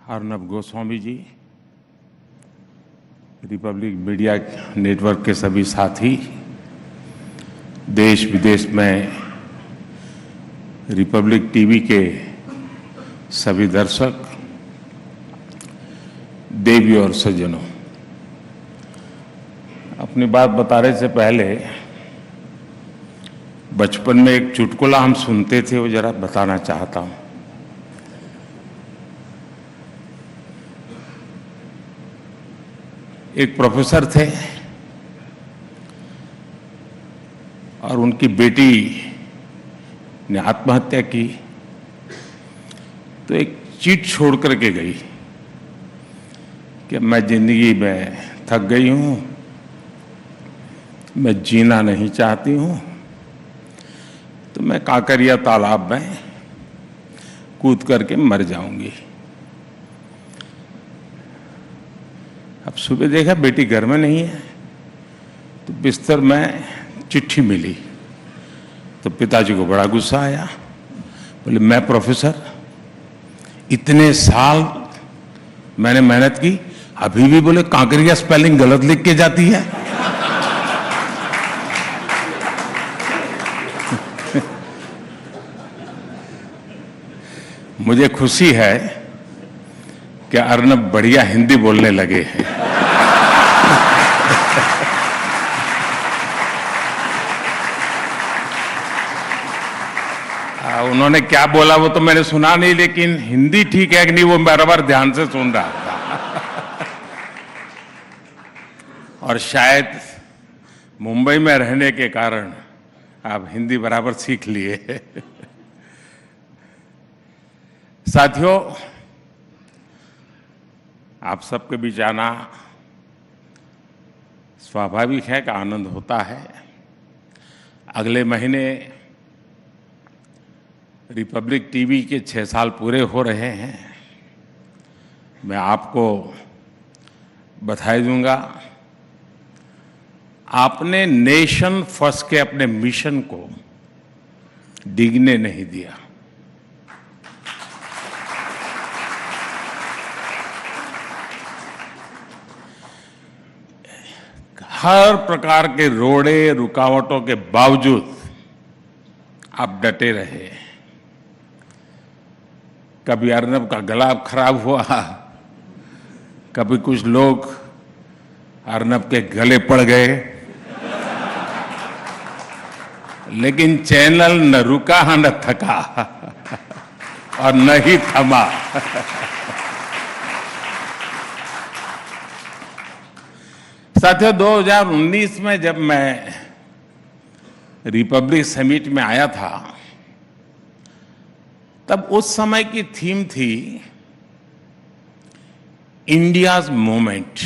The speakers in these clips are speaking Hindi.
Arnab Goswami ji, Republic media network के सभी साथी, देश विदेश में रिपब्लिक टीवी के सभी दर्शक, देवी और सज्जनों, अपनी बात बताने से पहले बचपन में एक चुटकुला हम सुनते थे, वो जरा बताना चाहता हूं। एक प्रोफेसर थे और उनकी बेटी ने आत्महत्या की, तो एक चिट छोड़ करके गई कि मैं जिंदगी में थक गई हूं, मैं जीना नहीं चाहती हूं, तो मैं काकरिया तालाब में कूद करके मर जाऊंगी। अब सुबह देखा बेटी घर में नहीं है, तो बिस्तर में चिट्ठी मिली, तो पिताजी को बड़ा गुस्सा आया। बोले, मैं प्रोफेसर, इतने साल मैंने मेहनत की, अभी भी बोले काकरिया स्पेलिंग गलत लिख के जाती है। मुझे खुशी है कि अर्नब बढ़िया हिंदी बोलने लगे हैं। उन्होंने क्या बोला वो तो मैंने सुना नहीं, लेकिन हिंदी ठीक है कि नहीं वो बराबर ध्यान से सुन रहा था। और शायद मुंबई में रहने के कारण आप हिंदी बराबर सीख लिए। साथियों, आप सबके बीच आना स्वाभाविक है कि आनंद होता है। अगले महीने रिपब्लिक टीवी के 6 साल पूरे हो रहे हैं। मैं आपको बधाई दूंगा। आपने नेशन फर्स्ट के अपने मिशन को डिगने नहीं दिया। हर प्रकार के रोड़े रुकावटों के बावजूद आप डटे रहे। कभी अर्नब का गला खराब हुआ, कभी कुछ लोग अर्नब के गले पड़ गए, लेकिन चैनल न रुका न थका और न ही थमा। साथियों, 2019 में जब मैं रिपब्लिक समिट में आया था, तब उस समय की थीम थी इंडियाज मूवमेंट,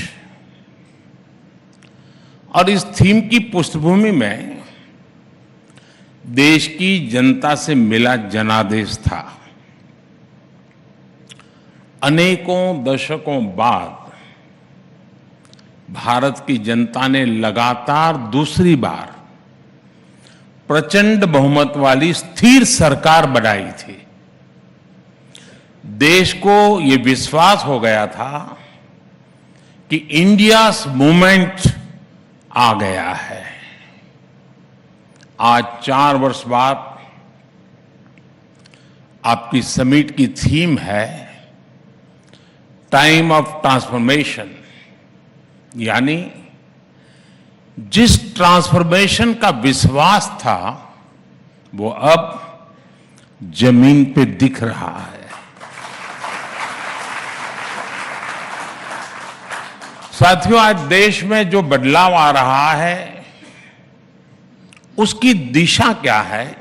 और इस थीम की पृष्ठभूमि में देश की जनता से मिला जनादेश था। अनेकों दशकों बाद भारत की जनता ने लगातार दूसरी बार प्रचंड बहुमत वाली स्थिर सरकार बनाई थी। देश को ये विश्वास हो गया था कि इंडियाज मूवमेंट आ गया है। आज 4 वर्ष बाद आपकी समिट की थीम है टाइम ऑफ ट्रांसफॉर्मेशन, यानी जिस ट्रांसफॉर्मेशन का विश्वास था वो अब जमीन पे दिख रहा है। साथियों, आज देश में जो बदलाव आ रहा है उसकी दिशा क्या है,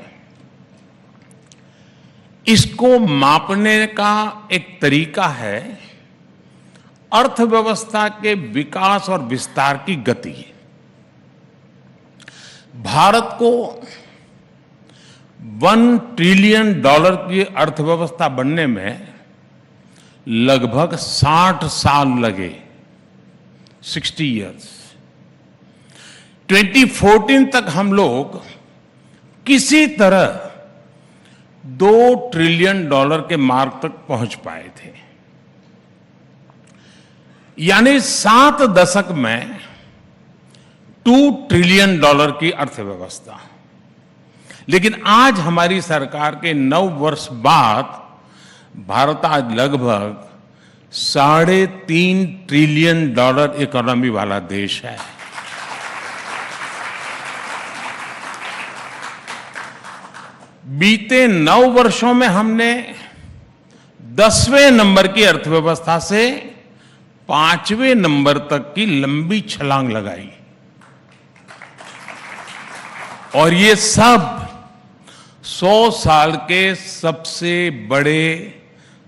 इसको मापने का एक तरीका है अर्थव्यवस्था के विकास और विस्तार की गति। भारत को $1 ट्रिलियन की अर्थव्यवस्था बनने में लगभग 60 साल लगे, 60 इयर्स। 2014 तक हम लोग किसी तरह $2 ट्रिलियन के मार्क तक पहुंच पाए थे। यानी 7 दशक में $2 ट्रिलियन की अर्थव्यवस्था। लेकिन आज हमारी सरकार के 9 वर्ष बाद भारत आज लगभग $3.5 ट्रिलियन इकोनॉमी वाला देश है। बीते 9 वर्षों में हमने 10वें नंबर की अर्थव्यवस्था से 5वें नंबर तक की लंबी छलांग लगाई, और ये सब 100 साल के सबसे बड़े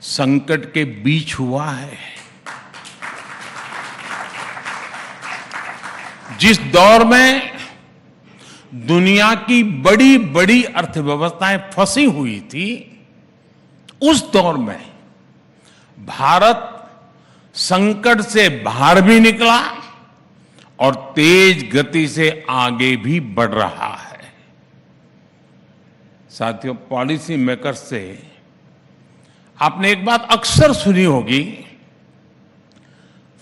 संकट के बीच हुआ है। जिस दौर में दुनिया की बड़ी बड़ी अर्थव्यवस्थाएं फंसी हुई थी, उस दौर में भारत संकट से बाहर भी निकला और तेज गति से आगे भी बढ़ रहा है। साथियों, पॉलिसी मेकर्स से आपने एक बात अक्सर सुनी होगी,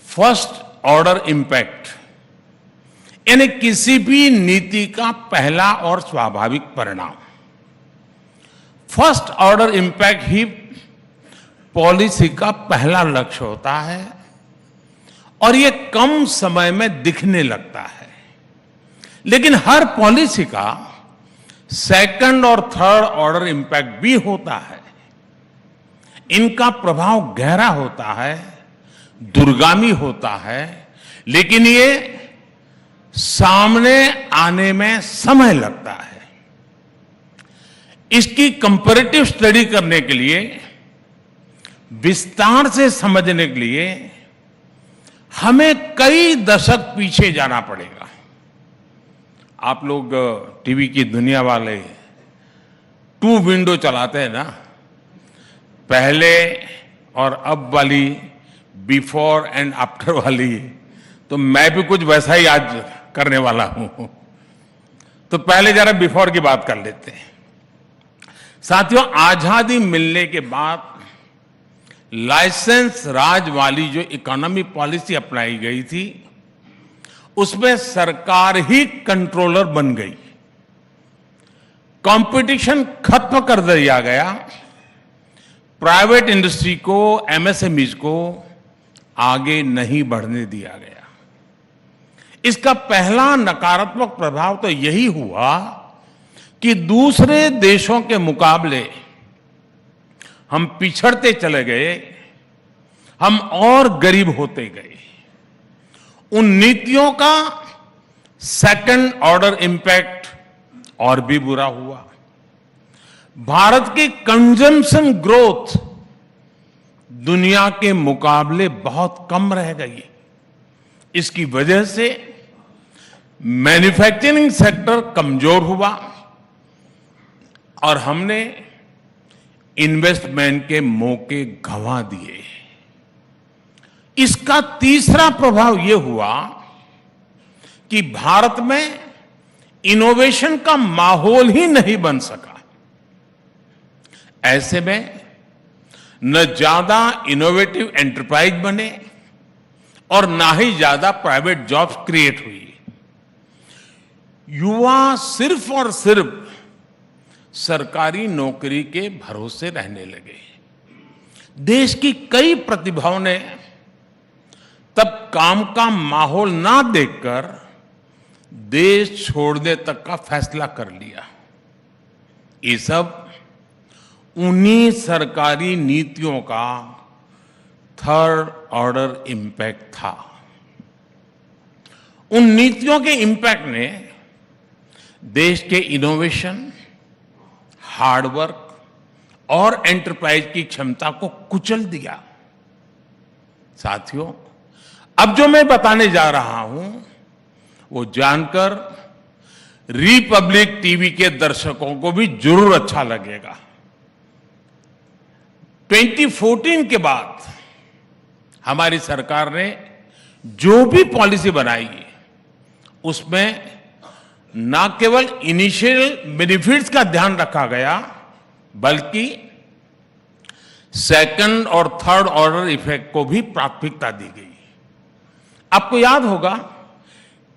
फर्स्ट ऑर्डर इंपैक्ट, यानी किसी भी नीति का पहला और स्वाभाविक परिणाम। फर्स्ट ऑर्डर इंपैक्ट ही पॉलिसी का पहला लक्ष्य होता है, और यह कम समय में दिखने लगता है। लेकिन हर पॉलिसी का सेकंड और थर्ड ऑर्डर इंपैक्ट भी होता है। इनका प्रभाव गहरा होता है, दूरगामी होता है, लेकिन ये सामने आने में समय लगता है। इसकी कंपैरेटिव स्टडी करने के लिए, विस्तार से समझने के लिए हमें कई दशक पीछे जाना पड़ेगा। आप लोग टीवी की दुनिया वाले 2 विंडो चलाते हैं ना, पहले और अब वाली, बिफोर एंड आफ्टर वाली, तो मैं भी कुछ वैसा ही आज करने वाला हूं। तो पहले जरा बिफोर की बात कर लेते हैं। साथियों, आजादी मिलने के बाद लाइसेंस राज वाली जो इकोनॉमी पॉलिसी अपनाई गई थी, उसमें सरकार ही कंट्रोलर बन गई। कंपटीशन खत्म कर दिया गया। प्राइवेट इंडस्ट्री को, एमएसएमईज को आगे नहीं बढ़ने दिया गया। इसका पहला नकारात्मक प्रभाव तो यही हुआ कि दूसरे देशों के मुकाबले हम पिछड़ते चले गए, हम और गरीब होते गए। उन नीतियों का सेकंड ऑर्डर इंपैक्ट और भी बुरा हुआ। भारत की कंजम्पशन ग्रोथ दुनिया के मुकाबले बहुत कम रह गई। इसकी वजह से मैन्युफैक्चरिंग सेक्टर कमजोर हुआ और हमने इन्वेस्टमेंट के मौके गंवा दिए। इसका तीसरा प्रभाव यह हुआ कि भारत में इनोवेशन का माहौल ही नहीं बन सका। ऐसे में न ज्यादा इनोवेटिव एंटरप्राइज बने और ना ही ज्यादा प्राइवेट जॉब्स क्रिएट हुई। युवा सिर्फ और सिर्फ सरकारी नौकरी के भरोसे रहने लगे। देश की कई प्रतिभाओं ने तब काम का माहौल ना देखकर देश छोड़ने तक का फैसला कर लिया। ये सब उन्हीं सरकारी नीतियों का थर्ड ऑर्डर इंपैक्ट था। उन नीतियों के इंपैक्ट ने देश के इनोवेशन, हार्डवर्क और एंटरप्राइज की क्षमता को कुचल दिया। साथियों, अब जो मैं बताने जा रहा हूं वो जानकर रिपब्लिक टीवी के दर्शकों को भी जरूर अच्छा लगेगा। 2014 के बाद हमारी सरकार ने जो भी पॉलिसी बनाई है उसमें न केवल इनिशियल बेनिफिट्स का ध्यान रखा गया, बल्कि सेकंड और थर्ड ऑर्डर इफेक्ट को भी प्राथमिकता दी गई। आपको याद होगा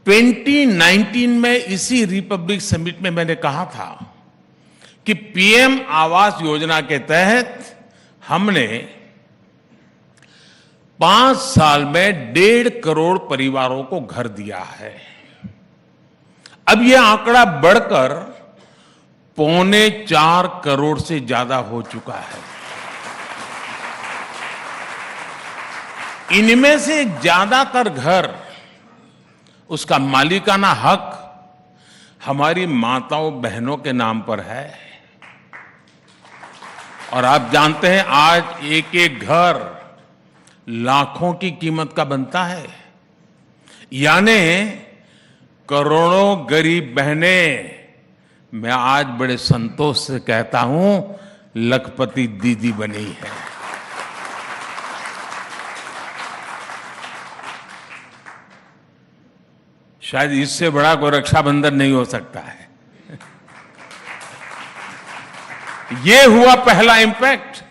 2019 में इसी रिपब्लिक समिट में मैंने कहा था कि पीएम आवास योजना के तहत हमने 5 साल में 1.5 करोड़ परिवारों को घर दिया है। अब यह आंकड़ा बढ़कर 3.25 करोड़ से ज्यादा हो चुका है। इनमें से ज्यादातर घर, उसका मालिकाना हक हमारी माताओं बहनों के नाम पर है। और आप जानते हैं आज एक एक घर लाखों की कीमत का बनता है, यानी करोड़ों गरीब बहनें, मैं आज बड़े संतोष से कहता हूं, लखपति दीदी बनी है। शायद इससे बड़ा कोई रक्षाबंधन नहीं हो सकता है। ये हुआ पहला इंपैक्ट।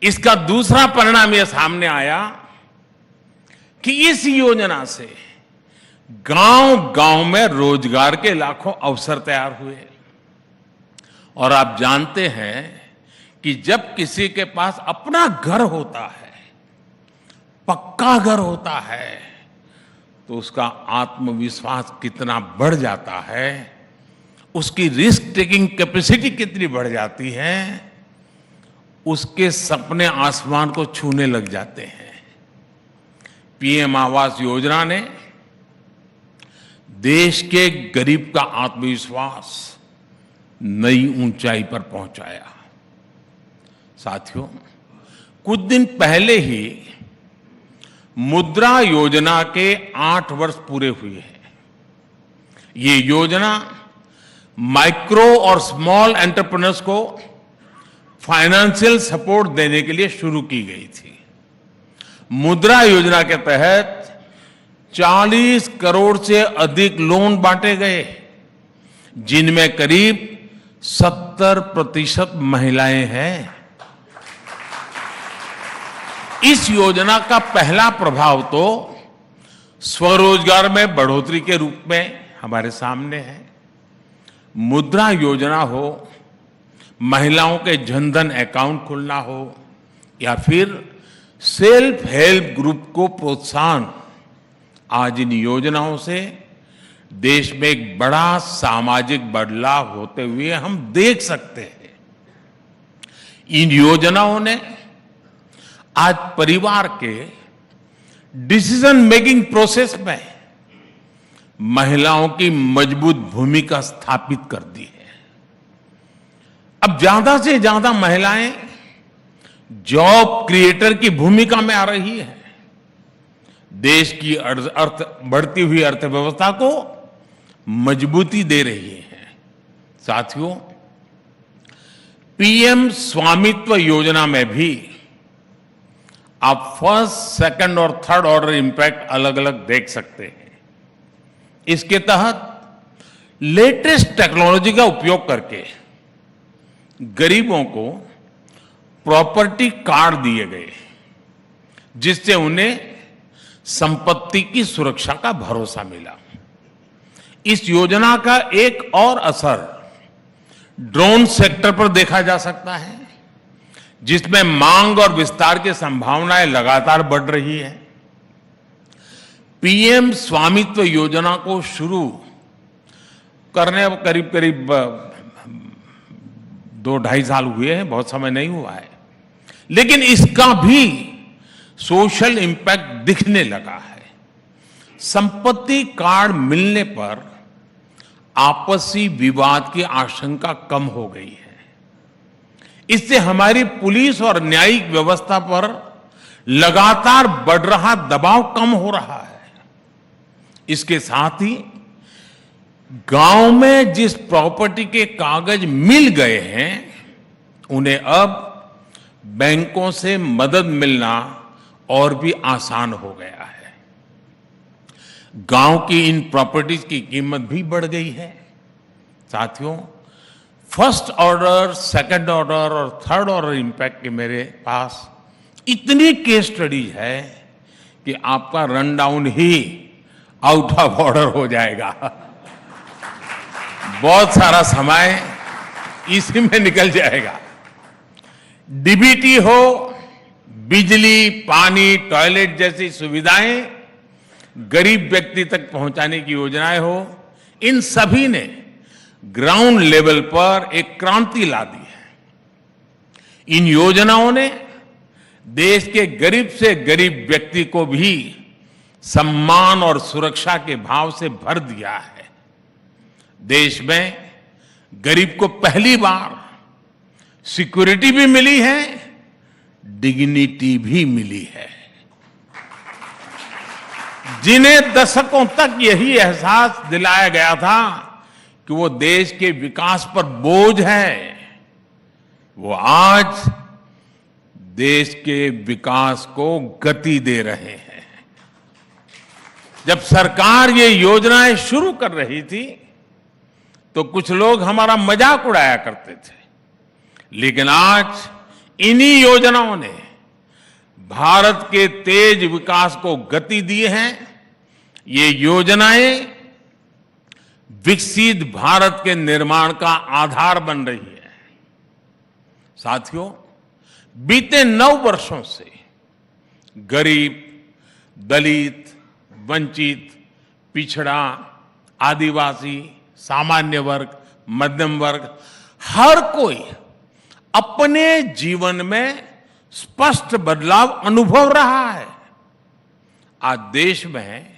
इसका दूसरा परिणाम यह सामने आया कि इस योजना से गांव-गांव में रोजगार के लाखों अवसर तैयार हुए। और आप जानते हैं कि जब किसी के पास अपना घर होता है, पक्का घर होता है, तो उसका आत्मविश्वास कितना बढ़ जाता है, उसकी रिस्क टेकिंग कैपेसिटी कितनी बढ़ जाती है, उसके सपने आसमान को छूने लग जाते हैं। पीएम आवास योजना ने देश के गरीब का आत्मविश्वास नई ऊंचाई पर पहुंचाया। साथियों, कुछ दिन पहले ही मुद्रा योजना के 8 वर्ष पूरे हुए हैं। ये योजना माइक्रो और स्मॉल एंटरप्रेन्योर्स को फाइनेंशियल सपोर्ट देने के लिए शुरू की गई थी। मुद्रा योजना के तहत 40 करोड़ से अधिक लोन बांटे गए, जिनमें करीब 70% महिलाएं हैं। इस योजना का पहला प्रभाव तो स्वरोजगार में बढ़ोतरी के रूप में हमारे सामने है। मुद्रा योजना हो, महिलाओं के जनधन अकाउंट खुलना हो, या फिर सेल्फ हेल्प ग्रुप को प्रोत्साहन, आज इन योजनाओं से देश में एक बड़ा सामाजिक बदलाव होते हुए हम देख सकते हैं। इन योजनाओं ने आज परिवार के डिसीजन मेकिंग प्रोसेस में महिलाओं की मजबूत भूमिका स्थापित कर दी है। अब ज्यादा से ज्यादा महिलाएं जॉब क्रिएटर की भूमिका में आ रही है, देश की बढ़ती हुई अर्थव्यवस्था को मजबूती दे रही है। साथियों, पीएम स्वामित्व योजना में भी आप फर्स्ट, सेकंड और थर्ड ऑर्डर इंपैक्ट अलग अलग देख सकते हैं। इसके तहत लेटेस्ट टेक्नोलॉजी का उपयोग करके गरीबों को प्रॉपर्टी कार्ड दिए गए, जिससे उन्हें संपत्ति की सुरक्षा का भरोसा मिला। इस योजना का एक और असर ड्रोन सेक्टर पर देखा जा सकता है, जिसमें मांग और विस्तार की संभावनाएं लगातार बढ़ रही है। पीएम स्वामित्व योजना को शुरू करने करीब करीब 2-2.5 साल हुए हैं, बहुत समय नहीं हुआ है, लेकिन इसका भी सोशल इम्पैक्ट दिखने लगा है। संपत्ति कार्ड मिलने पर आपसी विवाद की आशंका कम हो गई है। इससे हमारी पुलिस और न्यायिक व्यवस्था पर लगातार बढ़ रहा दबाव कम हो रहा है। इसके साथ ही गांव में जिस प्रॉपर्टी के कागज मिल गए हैं, उन्हें अब बैंकों से मदद मिलना और भी आसान हो गया है। गांव की इन प्रॉपर्टीज की कीमत भी बढ़ गई है। साथियों, फर्स्ट ऑर्डर, सेकंड ऑर्डर और थर्ड ऑर्डर इंपैक्ट के मेरे पास इतनी केस स्टडीज है कि आपका run down he out of order हो जाएगा। बहुत सारा समय इसी में निकल जाएगा। डीबीटी हो, बिजली, पानी, टॉयलेट जैसी सुविधाएं गरीब व्यक्ति तक पहुंचाने की योजनाएं हो, इन सभी ने ग्राउंड लेवल पर एक क्रांति ला दी है। इन योजनाओं ने देश के गरीब से गरीब व्यक्ति को भी सम्मान और सुरक्षा के भाव से भर दिया है। देश में गरीब को पहली बार सिक्योरिटी भी मिली है, डिग्निटी भी मिली है। जिन्हें दशकों तक यही एहसास दिलाया गया था कि वो देश के विकास पर बोझ है, वो आज देश के विकास को गति दे रहे हैं। जब सरकार ये योजनाएं शुरू कर रही थी तो कुछ लोग हमारा मजाक उड़ाया करते थे, लेकिन आज इन्हीं योजनाओं ने भारत के तेज विकास को गति दी है। ये योजनाएं विकसित भारत के निर्माण का आधार बन रही है। साथियों, बीते 9 वर्षों से गरीब, दलित, वंचित, पिछड़ा, आदिवासी, सामान्य वर्ग, मध्यम वर्ग, हर कोई अपने जीवन में स्पष्ट बदलाव अनुभव रहा है। आज देश में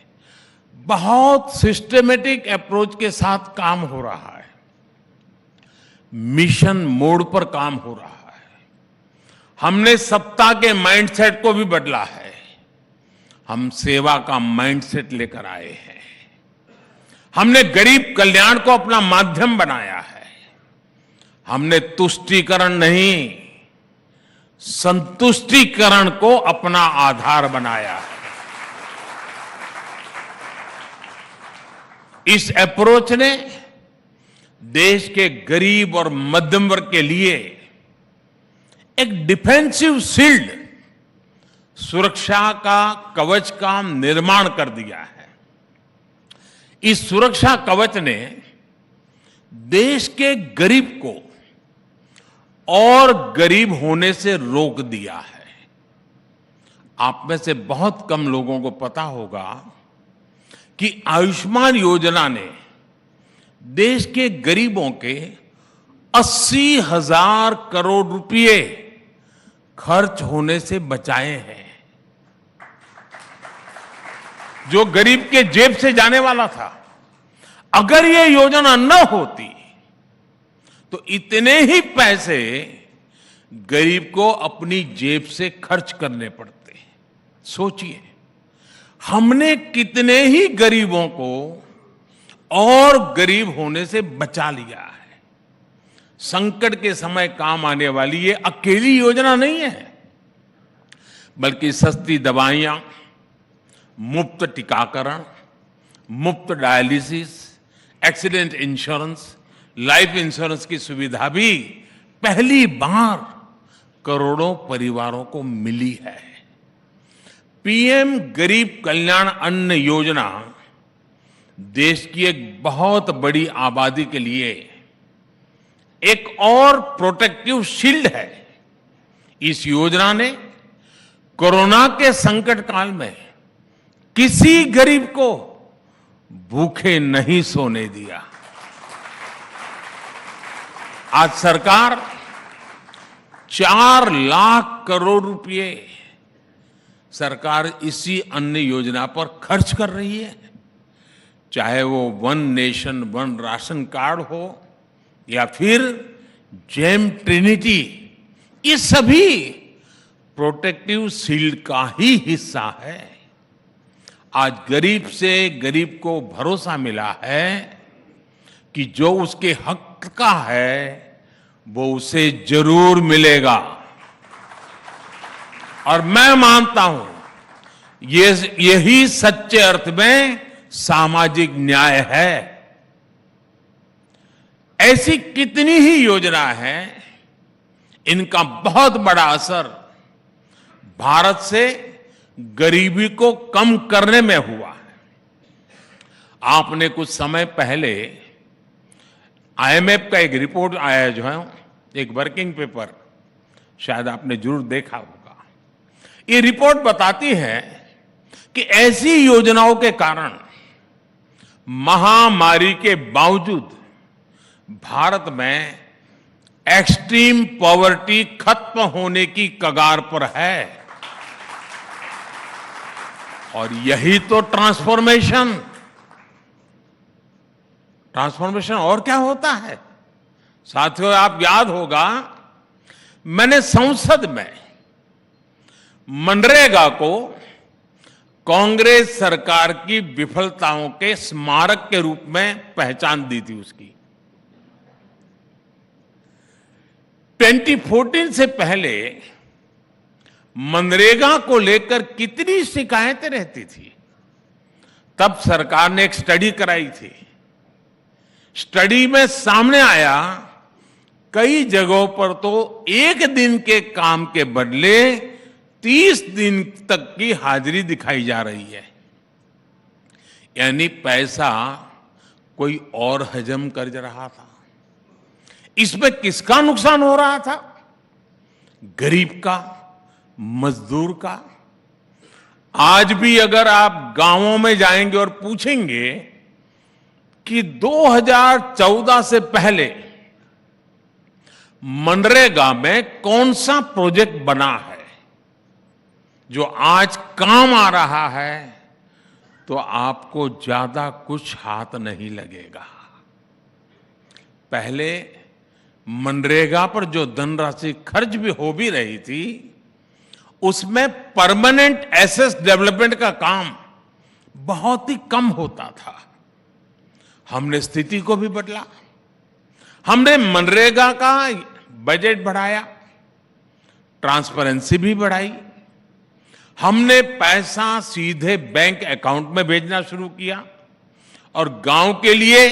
बहुत सिस्टमेटिक अप्रोच के साथ काम हो रहा है। मिशन मोड पर काम हो रहा है। हमने सत्ता के माइंडसेट को भी बदला है। हम सेवा का माइंडसेट लेकर आए हैं। हमने गरीब कल्याण को अपना माध्यम बनाया है। हमने तुष्टीकरण नहीं, संतुष्टीकरण को अपना आधार बनाया है। इस अप्रोच ने देश के गरीब और मध्यम वर्ग के लिए एक डिफेंसिव शील्ड, सुरक्षा का कवच का निर्माण कर दिया है। इस सुरक्षा कवच ने देश के गरीब को और गरीब होने से रोक दिया है। आप में से बहुत कम लोगों को पता होगा कि आयुष्मान योजना ने देश के गरीबों के 80,000 करोड़ रुपए खर्च होने से बचाए हैं। जो गरीब के जेब से जाने वाला था, अगर ये योजना न होती तो इतने ही पैसे गरीब को अपनी जेब से खर्च करने पड़ते। सोचिए, हमने कितने ही गरीबों को और गरीब होने से बचा लिया है। संकट के समय काम आने वाली ये अकेली योजना नहीं है, बल्कि सस्ती दवाइयां, मुफ्त टीकाकरण, मुफ्त dialysis, accident insurance, life insurance की सुविधा भी पहली बार करोड़ों परिवारों को मिली है। पीएम गरीब कल्याण अन्न योजना देश की एक बहुत बड़ी आबादी के लिए एक और प्रोटेक्टिव शील्ड है। इस योजना ने कोरोना के संकट काल में किसी गरीब को भूखे नहीं सोने दिया। आज सरकार 4 लाख करोड़ रुपए सरकार इसी अन्न योजना पर खर्च कर रही है। चाहे वो one nation one ration card हो या फिर जेम ट्रिनिटी, ये सभी प्रोटेक्टिव शील्ड का ही हिस्सा है। आज गरीब से गरीब को भरोसा मिला है कि जो उसके हक का है वो उसे जरूर मिलेगा। और मैं मानता हूं यही सच्चे अर्थ में सामाजिक न्याय है। ऐसी कितनी ही योजना है, इनका बहुत बड़ा असर भारत से गरीबी को कम करने में हुआ है। आपने कुछ समय पहले आईएमएफ का एक रिपोर्ट आया जो है, एक वर्किंग पेपर, शायद आपने जरूर देखा होगा। ये रिपोर्ट बताती है कि ऐसी योजनाओं के कारण महामारी के बावजूद भारत में एक्सट्रीम पॉवर्टी खत्म होने की कगार पर है। और यही तो ट्रांसफॉर्मेशन और क्या होता है साथियों? आप याद होगा, मैंने संसद में मनरेगा को कांग्रेस सरकार की विफलताओं के स्मारक के रूप में पहचान दी थी उसकी। 2014 से पहले मनरेगा को लेकर कितनी शिकायतें रहती थी। तब सरकार ने एक स्टडी कराई थी। स्टडी में सामने आया, कई जगहों पर तो एक दिन के काम के बदले 30 दिन तक की हाजिरी दिखाई जा रही है। यानी पैसा कोई और हजम कर रहा था। इसमें किसका नुकसान हो रहा था? गरीब का, मजदूर का। आज भी अगर आप गांवों में जाएंगे और पूछेंगे कि 2014 से पहले मनरेगा में कौन सा प्रोजेक्ट बना है जो आज काम आ रहा है, तो आपको ज्यादा कुछ हाथ नहीं लगेगा। पहले मनरेगा पर जो धनराशि खर्च भी हो भी रही थी, उसमें परमानेंट एसेट डेवलपमेंट का काम बहुत ही कम होता था। हमने स्थिति को भी बदला। हमने मनरेगा का बजट बढ़ाया, ट्रांसपेरेंसी भी बढ़ाई। हमने पैसा सीधे बैंक अकाउंट में भेजना शुरू किया और गांव के लिए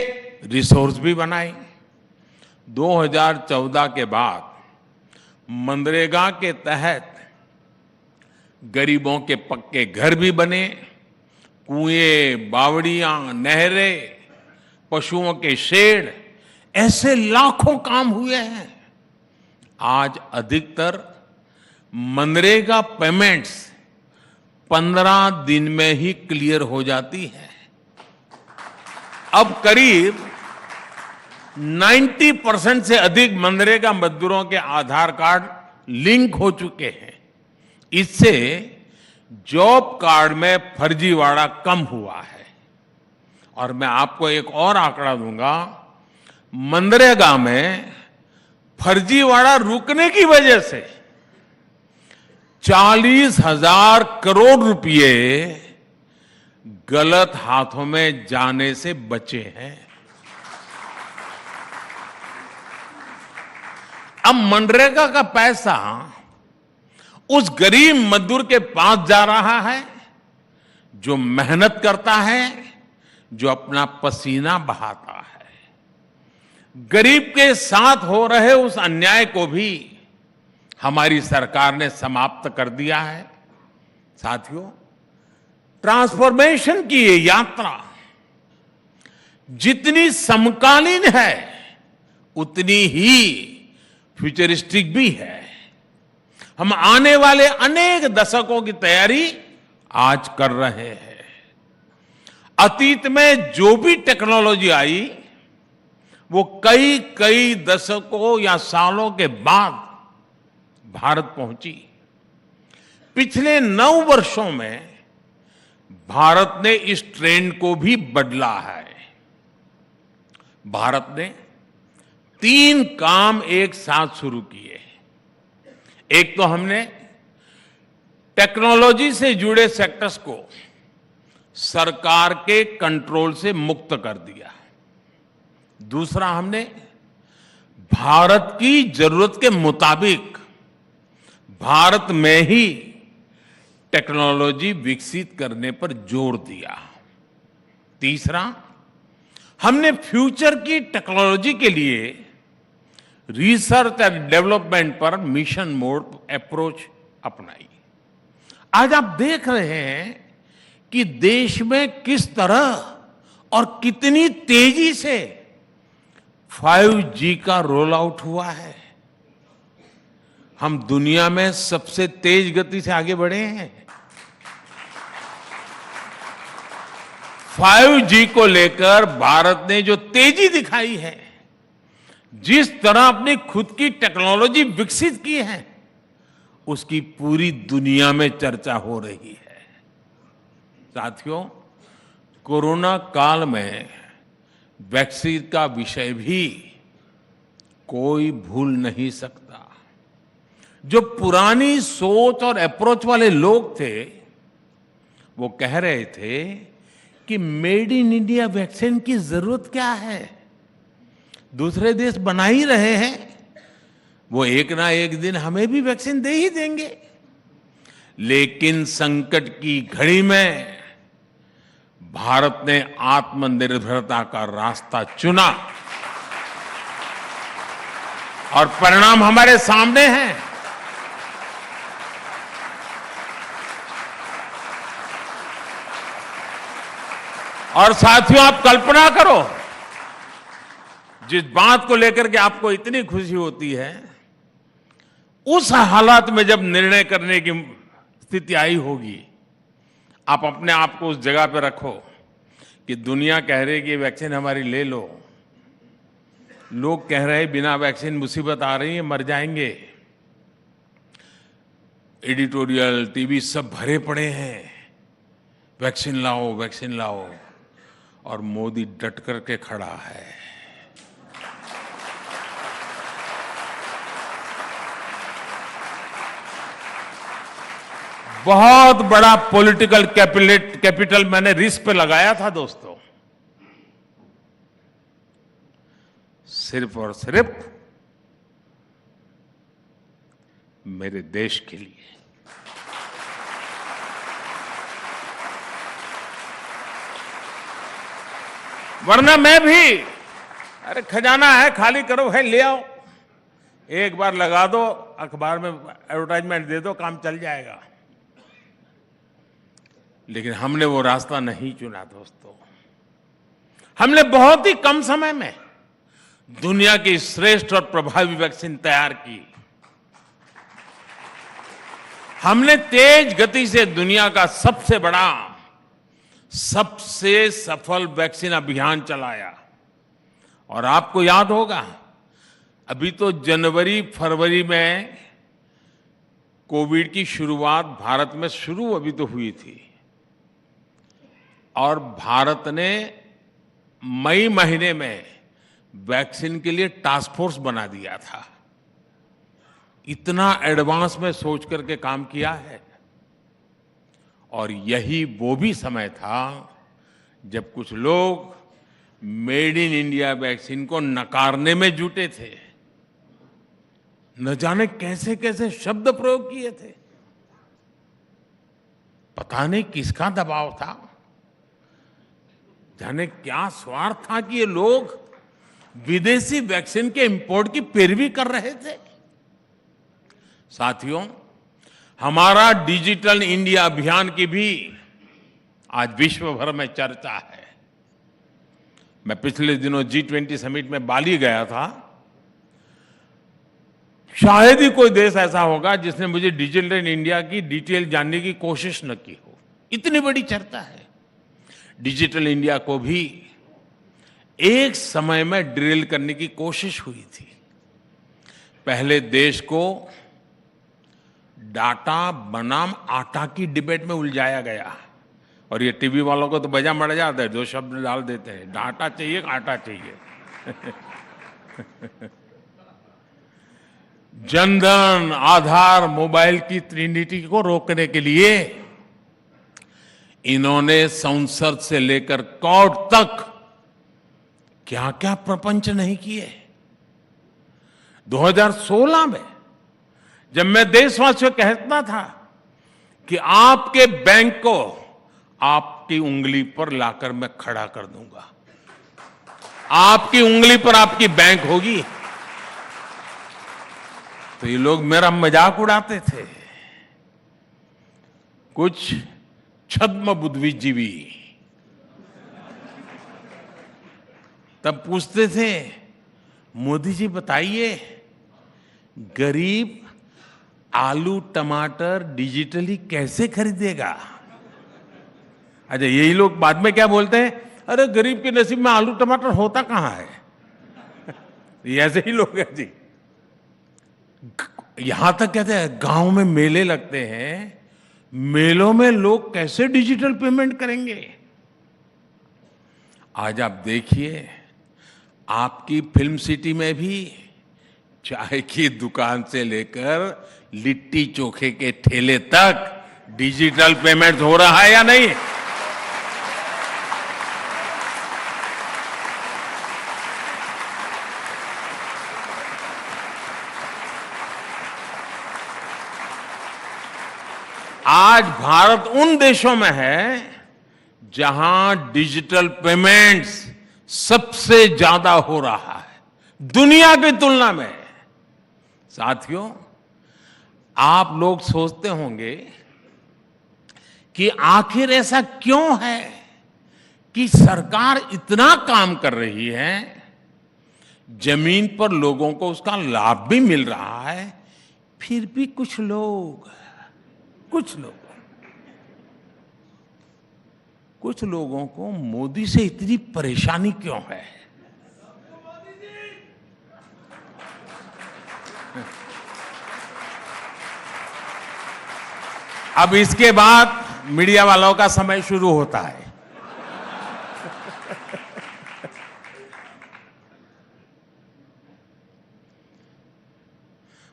रिसोर्स भी बनाए। 2014 के बाद मनरेगा के तहत गरीबों के पक्के घर भी बने, कुएं, बावड़ियां, नहरें, पशुओं के शेड, ऐसे लाखों काम हुए हैं। आज अधिकतर मनरेगा पेमेंट्स 15 दिन में ही क्लियर हो जाती है। अब करीब 90% से अधिक मनरेगा मजदूरों के आधार कार्ड लिंक हो चुके हैं। इससे जॉब कार्ड में फर्जीवाड़ा कम हुआ है। और मैं आपको एक और आंकड़ा दूंगा, मनरेगा में फर्जीवाड़ा रुकने की वजह से 40,000 करोड़ रुपए गलत हाथों में जाने से बचे हैं। अब मनरेगा का पैसा उस गरीब मजदूर के पास जा रहा है जो मेहनत करता है, जो अपना पसीना बहाता है। गरीब के साथ हो रहे उस अन्याय को भी हमारी सरकार ने समाप्त कर दिया है। साथियों, ट्रांसफॉर्मेशन की ये यात्रा जितनी समकालीन है उतनी ही फ्यूचरिस्टिक भी है। हम आने वाले अनेक दशकों की तैयारी आज कर रहे हैं। अतीत में जो भी टेक्नोलॉजी आई वो कई कई दशकों या सालों के बाद भारत पहुंची। पिछले 9 वर्षों में भारत ने इस ट्रेंड को भी बदला है। भारत ने 3 काम एक साथ शुरू किए। एक तो हमने टेक्नोलॉजी से जुड़े सेक्टर्स को सरकार के कंट्रोल से मुक्त कर दिया। दूसरा, हमने भारत की जरूरत के मुताबिक भारत में ही टेक्नोलॉजी विकसित करने पर जोर दिया। तीसरा, हमने फ्यूचर की टेक्नोलॉजी के लिए रिसर्च एंड डेवलपमेंट पर मिशन मोड अप्रोच अपनाई। आज आप देख रहे हैं कि देश में किस तरह और कितनी तेजी से 5G का रोल आउट हुआ है। हम दुनिया में सबसे तेज गति से आगे बढ़े हैं। 5G को लेकर भारत ने जो तेजी दिखाई है, जिस तरह अपनी खुद की टेक्नोलॉजी विकसित की है, उसकी पूरी दुनिया में चर्चा हो रही है। साथियों, कोरोना काल में वैक्सीन का विषय भी कोई भूल नहीं सकता। जो पुरानी सोच और अप्रोच वाले लोग थे, वो कह रहे थे कि मेड इन इंडिया वैक्सीन की जरूरत क्या है, दूसरे देश बना ही रहे हैं, वो एक ना एक दिन हमें भी वैक्सीन दे ही देंगे। लेकिन संकट की घड़ी में भारत ने आत्मनिर्भरता का रास्ता चुना और परिणाम हमारे सामने हैं। और साथियों, आप कल्पना करो, जिस बात को लेकर के आपको इतनी खुशी होती है, उस हालात में जब निर्णय करने की स्थिति आई होगी, आप अपने आप को उस जगह पे रखो कि दुनिया कह रही है कि वैक्सीन हमारी ले लो, लोग कह रहे हैं बिना वैक्सीन मुसीबत आ रही है, मर जाएंगे, एडिटोरियल टीवी सब भरे पड़े हैं, वैक्सीन लाओ वैक्सीन लाओ, और मोदी डट करके खड़ा है। बहुत बड़ा पॉलिटिकल कैपिटल मैंने रिस्क पे लगाया था दोस्तों, सिर्फ और सिर्फ मेरे देश के लिए। वरना मैं भी, अरे खजाना है, खाली करो है, ले आओ, एक बार लगा दो, अखबार में एडवर्टाइजमेंट दे दो, काम चल जाएगा। लेकिन हमने वो रास्ता नहीं चुना दोस्तों। हमने बहुत ही कम समय में दुनिया की श्रेष्ठ और प्रभावी वैक्सीन तैयार की। हमने तेज गति से दुनिया का सबसे बड़ा, सबसे सफल वैक्सीन अभियान चलाया। और आपको याद होगा, अभी तो जनवरी फरवरी में कोविड की शुरुआत भारत में शुरू अभी तो हुई थी, और भारत ने मई महीने में वैक्सीन के लिए टास्क फोर्स बना दिया था। इतना एडवांस में सोच करके काम किया है। और यही वो भी समय था जब कुछ लोग मेड इन इंडिया वैक्सीन को नकारने में जुटे थे। न जाने कैसे कैसे शब्द प्रयोग किए थे, पता नहीं किसका दबाव था, जाने क्या स्वार्थ था कि ये लोग विदेशी वैक्सीन के इंपोर्ट की पैरवी कर रहे थे। साथियों, हमारा डिजिटल इंडिया अभियान की भी आज विश्व भर में चर्चा है। मैं पिछले दिनों G20 समिट में बाली गया था। शायद ही कोई देश ऐसा होगा जिसने मुझे डिजिटल इंडिया की डिटेल जानने की कोशिश न की हो, इतनी बड़ी चर्चा है। डिजिटल इंडिया को भी एक समय में ड्रिल करने की कोशिश हुई थी। पहले देश को डाटा बनाम आटा की डिबेट में उलझाया गया, और ये टीवी वालों को तो बजा मर जाता है, दो शब्द डाल देते हैं, डाटा चाहिए आटा चाहिए। जनधन, आधार, मोबाइल की ट्रिनिटी को रोकने के लिए इन्होंने संसद से लेकर कोर्ट तक क्या क्या प्रपंच नहीं किए। 2016 में जब मैं देशवासियों को कहता था कि आपके बैंक को आपकी उंगली पर लाकर मैं खड़ा कर दूंगा, आपकी उंगली पर आपकी बैंक होगी, तो ये लोग मेरा मजाक उड़ाते थे। कुछ छद्म बुद्धिजीवी तब पूछते थे, मोदी जी बताइए, गरीब आलू टमाटर डिजिटली कैसे खरीदेगा? अच्छा, यही लोग बाद में क्या बोलते हैं, अरे गरीब के नसीब में आलू टमाटर होता कहां है। ये ऐसे ही लोग हैं जी। यहां तक कहते हैं गांव में मेले लगते हैं, मेलों में लोग कैसे डिजिटल पेमेंट करेंगे? आज आप देखिए, आपकी फिल्म सिटी में भी चाय की दुकान से लेकर लिट्टी चोखे के ठेले तक डिजिटल पेमेंट हो रहा है या नहीं? आज भारत उन देशों में है जहां डिजिटल पेमेंट्स सबसे ज्यादा हो रहा है दुनिया की तुलना में। साथियों, आप लोग सोचते होंगे कि आखिर ऐसा क्यों है कि सरकार इतना काम कर रही है, जमीन पर लोगों को उसका लाभ भी मिल रहा है, फिर भी कुछ लोगों को मोदी से इतनी परेशानी क्यों है? अब इसके बाद मीडिया वालों का समय शुरू होता है।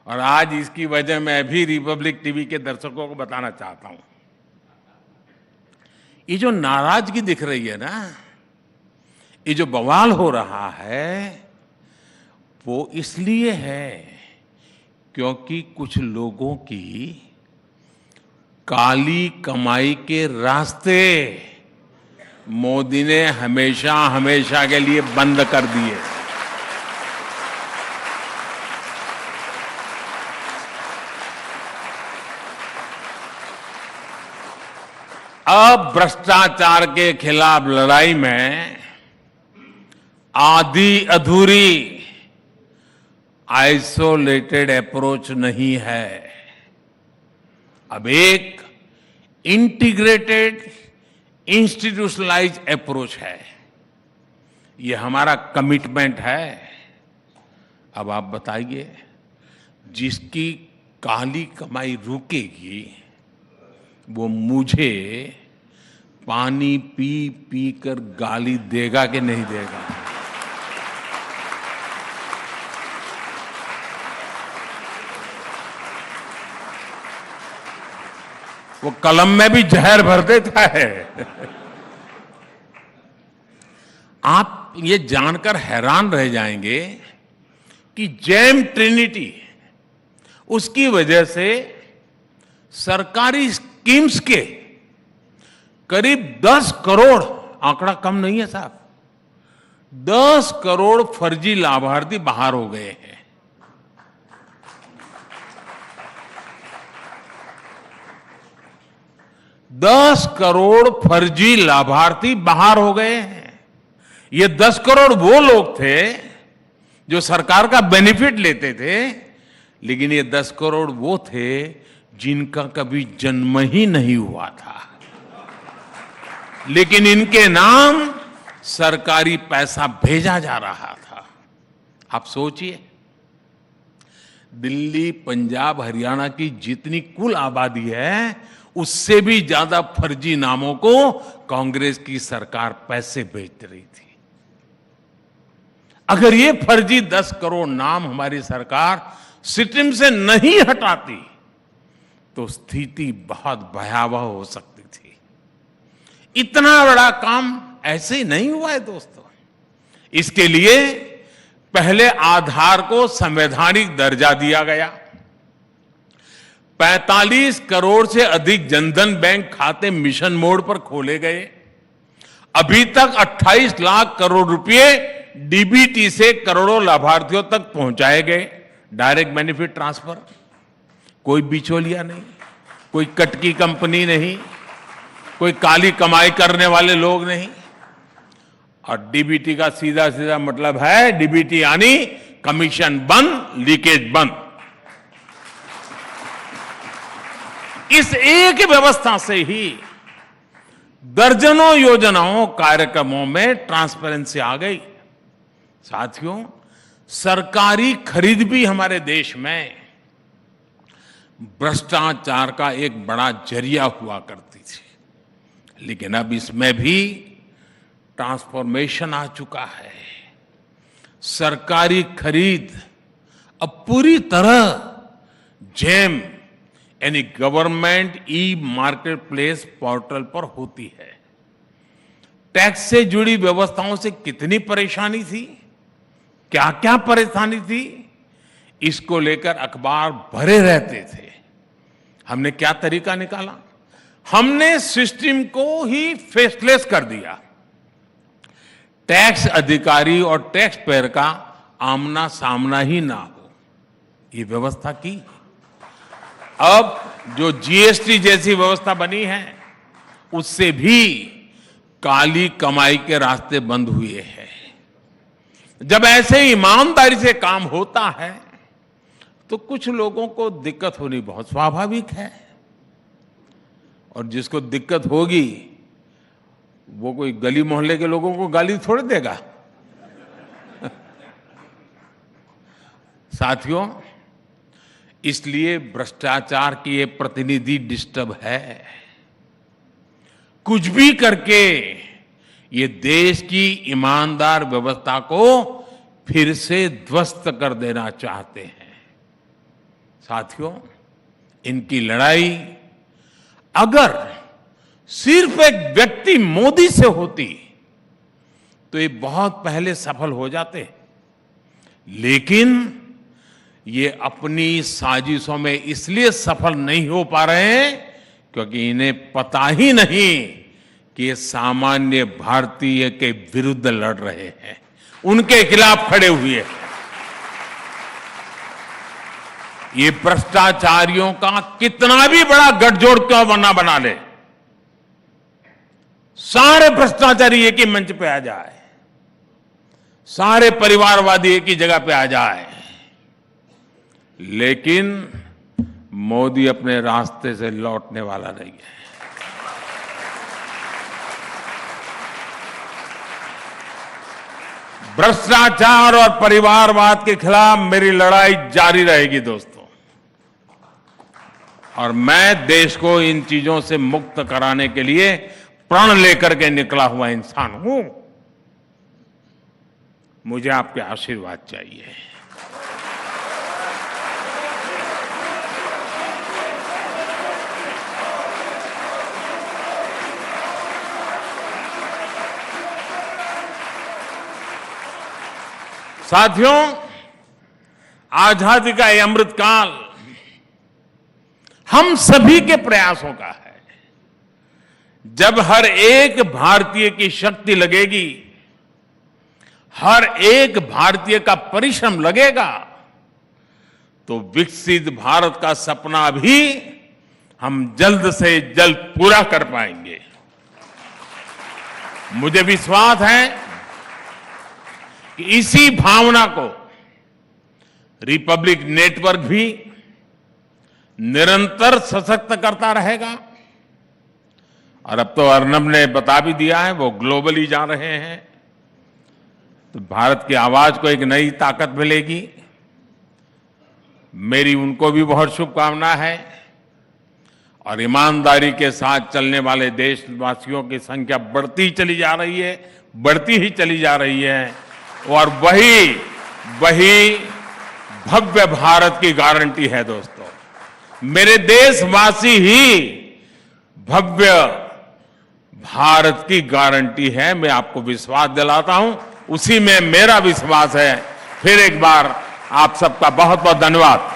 और आज इसकी वजह मैं भी रिपब्लिक टीवी के दर्शकों को बताना चाहता हूं। ये जो नाराजगी दिख रही है ना, ये जो बवाल हो रहा है, वो इसलिए है क्योंकि कुछ लोगों की काली कमाई के रास्ते मोदी ने हमेशा हमेशा के लिए बंद कर दिए। अब भ्रष्टाचार के खिलाफ लड़ाई में आधी अधूरी आइसोलेटेड अप्रोच नहीं है, अब एक इंटीग्रेटेड इंस्टीट्यूशनलाइज अप्रोच है। ये हमारा कमिटमेंट है। अब आप बताइए, जिसकी काली कमाई रुकेगी वो मुझे पानी पी पी कर गाली देगा कि नहीं देगा? वो कलम में भी जहर भर देता है। आप ये जानकर हैरान रह जाएंगे कि जेम ट्रिनिटी, उसकी वजह से सरकारी स्कीम्स के करीब 10 करोड़, आंकड़ा कम नहीं है साहब, 10 करोड़ फर्जी लाभार्थी बाहर हो गए हैं। दस करोड़ फर्जी लाभार्थी बाहर हो गए हैं। ये 10 करोड़ वो लोग थे जो सरकार का बेनिफिट लेते थे, लेकिन ये 10 करोड़ वो थे जिनका कभी जन्म ही नहीं हुआ था, लेकिन इनके नाम सरकारी पैसा भेजा जा रहा था। आप सोचिए, दिल्ली, पंजाब, हरियाणा की जितनी कुल आबादी है, उससे भी ज्यादा फर्जी नामों को कांग्रेस की सरकार पैसे भेज रही थी। अगर ये फर्जी 10 करोड़ नाम हमारी सरकार सिस्टम से नहीं हटाती तो स्थिति बहुत भयावह हो सकती थी। इतना बड़ा काम ऐसे ही नहीं हुआ है दोस्तों। इसके लिए पहले आधार को संवैधानिक दर्जा दिया गया, 45 करोड़ से अधिक जनधन बैंक खाते मिशन मोड पर खोले गए, अभी तक 28 लाख करोड़ रुपए डीबीटी से करोड़ों लाभार्थियों तक पहुंचाए गए, डायरेक्ट बेनिफिट ट्रांसफर, कोई बिचौलिया नहीं। कोई कटकी कंपनी नहीं, कोई काली कमाई करने वाले लोग नहीं। और डीबीटी का सीधा सीधा मतलब है, डीबीटी यानी कमीशन बंद, लीकेज बंद। इस एक व्यवस्था से ही दर्जनों योजनाओं, कार्यक्रमों में ट्रांसपेरेंसी आ गई। साथियों, सरकारी खरीद भी हमारे देश में भ्रष्टाचार का एक बड़ा जरिया हुआ करती थी, लेकिन अब इसमें भी ट्रांसफॉर्मेशन आ चुका है। सरकारी खरीद अब पूरी तरह जेम यानी government e market place portal पर होती है। टैक्स से जुड़ी व्यवस्थाओं से कितनी परेशानी थी, क्या क्या परेशानी थी, इसको लेकर अखबार भरे रहते थे। हमने क्या तरीका निकाला? हमने सिस्टम को ही फेसलेस कर दिया। टैक्स अधिकारी और टैक्स पेयर का आमना सामना ही ना हो, ये व्यवस्था की। अब जो जीएसटी जैसी व्यवस्था बनी है, उससे भी काली कमाई के रास्ते बंद हुए हैं। जब ऐसे ईमानदारी से काम होता है तो कुछ लोगों को दिक्कत होनी बहुत स्वाभाविक है, और जिसको दिक्कत होगी वो कोई गली मोहल्ले के लोगों को गाली थोड़ी देगा। साथियों, इसलिए भ्रष्टाचार की ये प्रतिनिधि डिस्टर्ब है। कुछ भी करके ये देश की ईमानदार व्यवस्था को फिर से ध्वस्त कर देना चाहते हैं। साथियों, इनकी लड़ाई अगर सिर्फ एक व्यक्ति मोदी से होती तो ये बहुत पहले सफल हो जाते, लेकिन ये अपनी साजिशों में इसलिए सफल नहीं हो पा रहे हैं क्योंकि इन्हें पता ही नहीं कि ये सामान्य भारतीय के विरुद्ध लड़ रहे हैं, उनके खिलाफ खड़े हुए हैं। ये भ्रष्टाचारियों का कितना भी बड़ा गठजोड़ क्यों बना ले, सारे भ्रष्टाचारी एक ही मंच पे आ जाए, सारे परिवारवादी एक ही जगह पे आ जाए, लेकिन मोदी अपने रास्ते से लौटने वाला नहीं है। भ्रष्टाचार और परिवारवाद के खिलाफ मेरी लड़ाई जारी रहेगी दोस्तों, और मैं देश को इन चीजों से मुक्त कराने के लिए प्रण लेकर के निकला हुआ इंसान हूं। मुझे आपके आशीर्वाद चाहिए। साथियों, आजादी का ये अमृतकाल हम सभी के प्रयासों का है। जब हर एक भारतीय की शक्ति लगेगी, हर एक भारतीय का परिश्रम लगेगा, तो विकसित भारत का सपना भी हम जल्द से जल्द पूरा कर पाएंगे। मुझे विश्वास है कि इसी भावना को रिपब्लिक नेटवर्क भी निरंतर सशक्त करता रहेगा। और अब तो अर्नब ने बता भी दिया है, वो ग्लोबली जा रहे हैं, तो भारत की आवाज को एक नई ताकत मिलेगी। मेरी उनको भी बहुत शुभकामना है, और ईमानदारी के साथ चलने वाले देशवासियों की संख्या बढ़ती चली जा रही है, बढ़ती ही चली जा रही है, और वही भव्य भारत की गारंटी है दोस्तों। मेरे देशवासी ही भव्य भारत की गारंटी है, मैं आपको विश्वास दिलाता हूं, उसी में मेरा विश्वास है। फिर एक बार आप सबका बहुत बहुत धन्यवाद।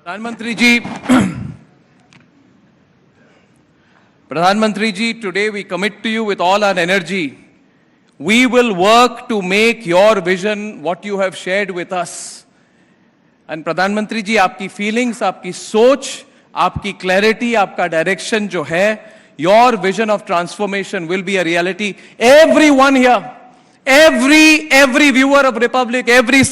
Pradhan Ji, today we commit to you with all our energy. We will work to make your vision what you have shared with us. And Pradhan Ji, आपकी feelings, आपकी सोच, आपकी clarity, आपका direction जो है, your vision of transformation will be a reality. Everyone here, every viewer of Republic, every